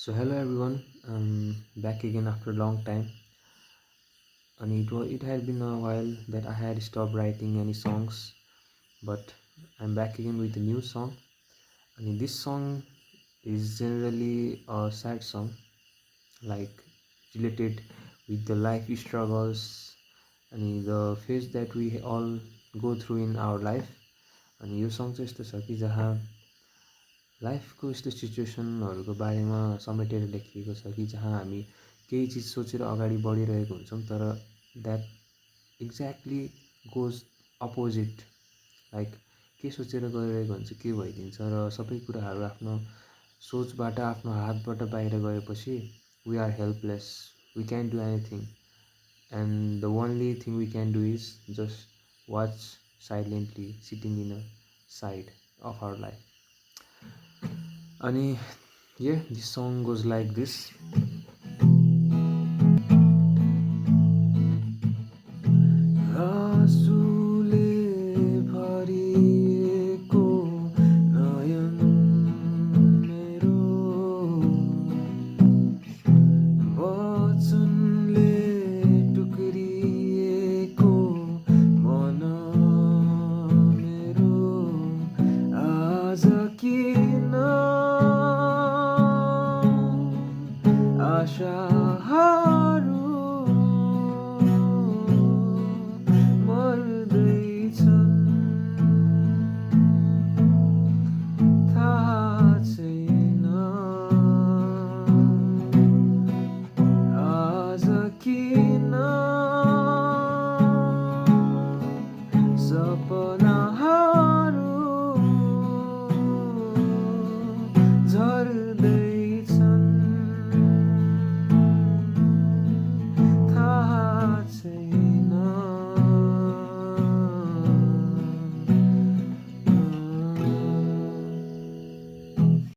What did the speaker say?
So hello everyone, back again after a long time, and it had been a while that I had stopped writing any songs, but I'm back again with a new song. And this song is generally a sad song, like related with the life struggles and the phase that we all go through in our life. अनि यो song चाहिँ यस्तो छ कि जहाँ लाइफको यस्तो सिचुएसनहरूको बारेमा समेटेर लेखिएको छ कि जहाँ हामी केही चिज सोचेर अगाडि बढिरहेको हुन्छौँ तर that exactly goes opposite like के सोचेर गरिरहेको हुन्छ के भइदिन्छ र सबै कुराहरू आफ्नो सोचबाट आफ्नो हातबाट बाहिर गएपछि we are helpless we can do anything and the only thing we can do is just watch silently sitting in a side of our life. And yeah, this song goes like this. Asha